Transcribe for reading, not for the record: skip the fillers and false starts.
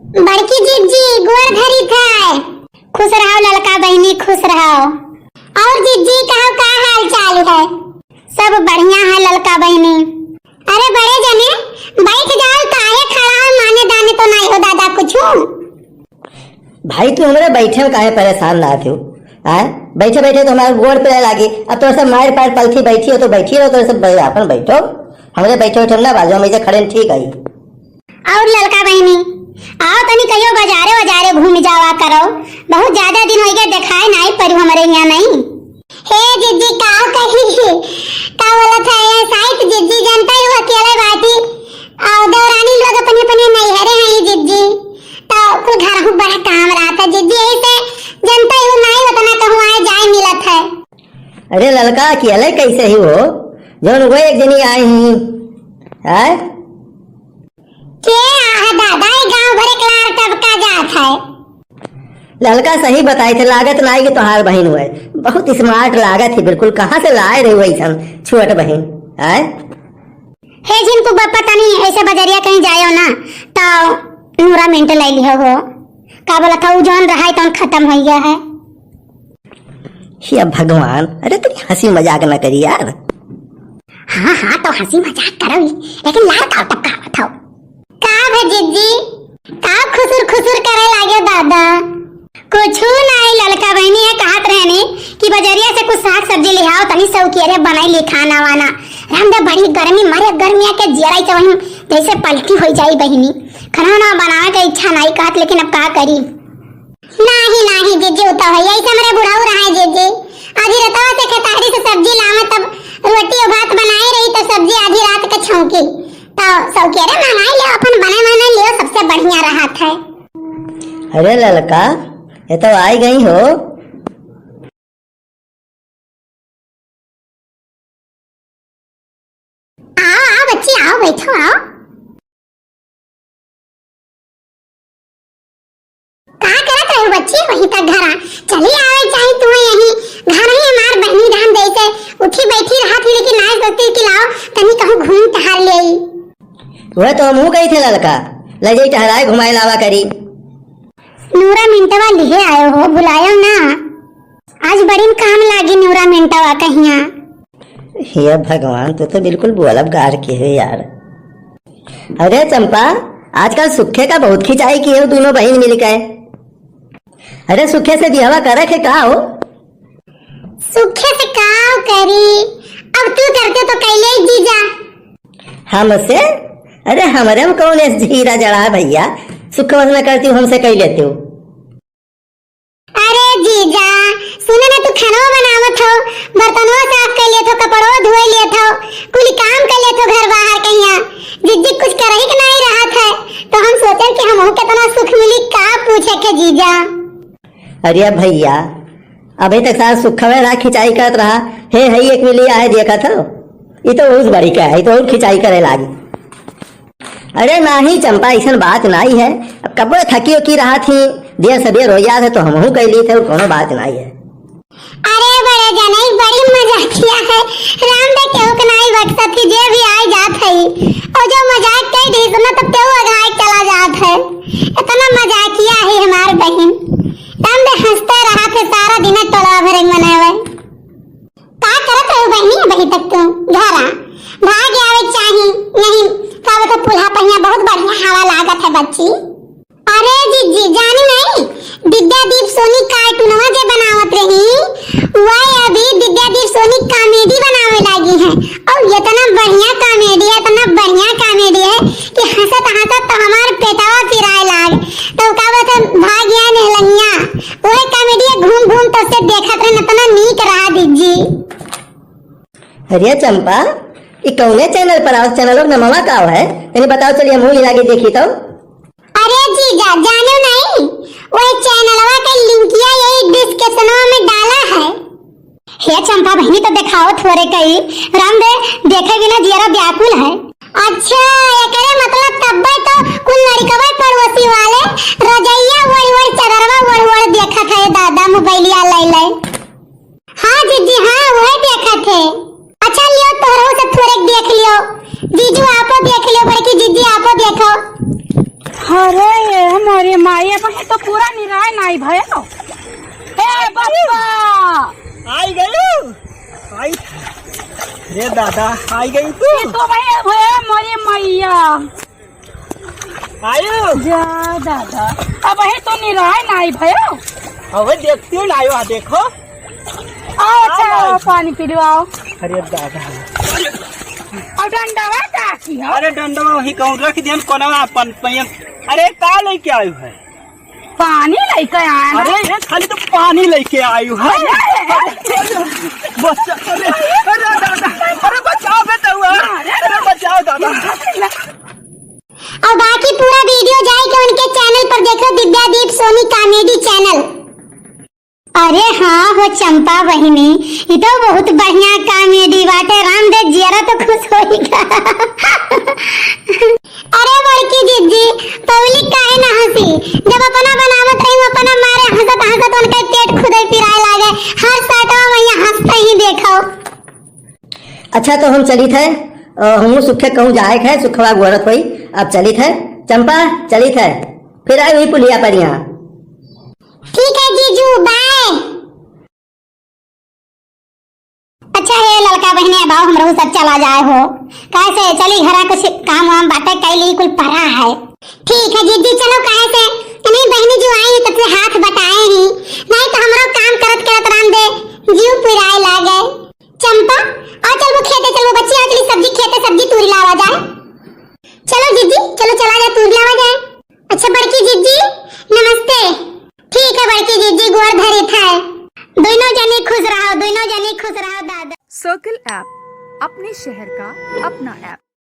बड़की जीजी गोर धरी था। खुश रहो लड़का बहनी, खुश रहो। और जीजी कहो का हाल चाल है? सब बढ़िया है लड़का बहनी। अरे बड़े जने बैठ जाओ, काहे खड़ा हो? माने दाने तो नहीं हो दादा कुछू? भाई तू हमारे बैठे में काहे परेशान ना थे? बैठे बैठे तो हमारे गोड़ पे लागे। अब तो सब मार पार पलथी बैठी हो तो बैठी रहो, तो सब अपन बैठो। हमारे बैठे बैठे ना बाजू में खड़े ठीक आई। और लड़का बहनी आओ तनी कहियो बाजारे बाजारे घूम जावा करो। बहुत ज्यादा दिन हो गए दिखाए नहीं पर हमारे यहाँ नहीं। हे जीजी का कही का बोला था ये साइड जीजी जनता ही अकेले बाटी और दौरानी लोग अपने अपने नहीं हरे हैं जीजी। तो कुल घर में बड़ा काम रहा था जीजी, ऐसे जनता ही नहीं उतना कहूँ आए जाए मिलत है। अरे लड़का अकेले कैसे ही हो? जो वो एक जनी आई ही है के दादा गांव भरे क्लार टबका जात है। लड़का सही बताए थे, लागत ना कि तुम्हार बहन हुए। बहुत स्मार्ट लागत है बिल्कुल। कहाँ से लाए रहे वैसा छोट बहन है? हे जिन तू पता नहीं ऐसे बजरिया कहीं जायो ना तो नूरा मिनट ले लियो हो। का बोला था जौन रहा है तो खत्म हो गया है। या भगवान, अरे तुम हंसी मजाक न करी यार। हाँ हाँ तो हंसी मजाक करो लेकिन लार का टपका बताओ का भजीजी का खुसुर खुसुर करे लागे दादा? कुछ नहीं लड़का बहनी है कहत रहने कि बजरिया से कुछ साग सब्जी ले आओ तनी सौकियरे बनाई ले खाना वाना। रामदा बड़ी गर्मी मारे गर्मिया के जियराई तो वहीं जैसे पलटी हो जाई बहनी। खाना ना बनाने का इच्छा नहीं कहत, लेकिन अब का करी? नहीं नहीं जीजी होता है ऐसे मेरे बुढ़ाऊ रहा है जीजी। आधी रतवा से खेतारी से सब्जी लावा तब रोटी और भात बनाए रही तो सब्जी आधी रात के छौंकी तो सौकियरे मंगाई ले अपन बने बने लियो, सबसे बढ़िया रहा था। अरे लड़का ये तो आई गई हो। आओ आओ बच्ची आओ बैठो आओ। का करत रहो बच्ची? वहीं तक घर चली आवे चाहे तू यहीं घर ही मार बहनी धाम जैसे उठी बैठी रहा थी, लेकिन आज सोचती कि लाओ तनी कहूं घूम टहल ले। वह तो मुँह गई थे लड़का, ले जाई टहराए घुमाए लावा करी। नूरा मिंटवा लिए आयो हो, बुलायो ना। आज बड़ी काम लागी नूरा मिंटवा कहिया। हे भगवान, तो बिल्कुल बोलब गार के है यार। अरे चंपा, आजकल सुखे का बहुत खिंचाई की है दोनों बहन मिलकर। अरे सुखे से बिहवा करे के का हो? सुखे से का करी? अब तू करते तो कैले जीजा। हमसे? अरे हमारे में कौन है जीरा जड़ा भैया? सुख में करती हूँ, हमसे कही लेते हो। अरे जीजा सुने ना, तू खाना बनावत हो, बर्तनों साफ कर लेत हो, कपड़ों धोए लेत हो, कुल काम कर लेत हो घर बाहर कहिया। जीजी कुछ कर ही नहीं रहा था तो हम सोचे कि हम कितना सुख मिली का पूछे के जीजा। अरे भैया अभी तक सारा सुख में रहा, खिंचाई करत रहा है एक मिली आए देखा था। ये तो उस बड़ी का है, तो और खिंचाई करे लागी। अरे नहीं चंपा, ऐसा बात नहीं है। अब कब थकी उकी रहा थी, देर से देर हो गया था तो हम कह ली थे, और कोनो बात नहीं है। अरे बड़े जने बड़ी मजाक किया है। राम दे केहू के नहीं बक्सा थी जे भी आए जात है, और जो मजाक कह दी सुना तब केहू आगे चला जात है। इतना मजाकिया है हमार बहन। राम दे हंसते रहा थे सारा दिन टोला भरे मनावे। का करत रहो बहनी अभी तक तुम घरा भाग आवे चाही नहीं का तो पुल्हा पहिया बहुत बढ़िया हवा लागत है बच्ची। अरे जीजी जानी नहीं विद्यादीप सोनी कार्टूनवा जे बनावत रही वह अभी विद्यादीप सोनी कॉमेडी बनावे लगी है, और इतना बढ़िया कॉमेडी है, इतना बढ़िया कॉमेडी है कि हंसत हंसत तो हमार पेटवा फिराए लाग। तो का बोलते भाग या नेहलनिया वह कॉमेडी घूम घूम तो से देखत रहे, इतना नीक रहा दीजी। अरे चंपा ये कौने चैनल पर आओ? चैनल ना मामा का है, यानी बताओ, चलिए मुँह हिला के देखी तो। अरे जीजा जानो नहीं, वो चैनलवा का लिंकिया यही डिस्क्रिप्शन में डाला है। हे चंपा बहनी तो दिखाओ थोड़े कई राम दे देखे बिना जियारा व्याकुल है। अच्छा एकरे मतलब तब्बे तो कुल लड़कवा पड़ोसी वाले रजैया वड़ चदरवा वड़ देखा था दादा मोबाइलिया ले। हाँ जीजी हाँ वही देखा थे। अच्छा लियो तोरो से थोड़े देख लियो, जीजू आपो देख लियो, बड़की जीजी आपो देखो। अरे मोरे माई अब तो पूरा निराय नहीं भयो। ए बप्पा आई गई आई। रे दादा आई गई तू। ये तो भाई भयो मोरे मैया। आयो जा दादा अब है तो निराय नहीं भयो। अब देखती हूँ आयो देखो। आओ अच्छा आओ पानी पी लो आओ। अरे दादा और डंडावा का की हो? अरे डंडा वही कहूँ रख दिया कोना अपन पैया। अरे का लेके आयु है? पानी लेके आया। अरे ये खाली तो पानी लेके आयु है। बच्चा अरे दादा अरे बचाओ बेटा हुआ। अरे बचाओ दादा। और बाकी पूरा वीडियो जाएगा उनके चैनल पर देखो, दिव्यादीप सोनी कॉमेडी चैनल। अरे हाँ हो चंपा बहिनी, ये तो बहुत बढ़िया कॉमेडी बाटे। रामदेव जियारा तो खुश होएगा। अरे बड़की दीदी पब्लिक काहे ना हंसी, जब अपना बनावत रही अपना मारे हंसत हंसत उनके पेट खुदे पिराए लागे। हर साटवा में हंसते ही देखो। अच्छा तो हम चली थे, हम सुखे कहूँ जाए है, सुखवा गोरत हुई। अब चली थे चंपा, चली थे फिर आई हुई पुलिया पर यहाँ। ठीक है जीजू बाय। अच्छा है लड़का बहने अब हम रहू सब चला जाए हो। कैसे चली घरा कुछ काम वाम बाटे कैली कुल परा है। ठीक है जीजी चलो कैसे नहीं बहनी जो आई है तब से हाथ बटाए ही नहीं तो हमरो काम करत करत राम दे जीव पिराए लागे। चंपा और चल वो खेते चल वो बच्ची आ चली सब्जी खेते सब्जी तूरी लावा जाए। चलो जीजी चलो चला जाए तूरी लावा जाए। अच्छा बड़की जीजी नमस्ते। ठीक है बड़की जीजी गोर धरी था। दोनों जने खुश रहो, दोनों जने खुश रहो दादा। सर्कल ऐप अपने शहर का अपना ऐप।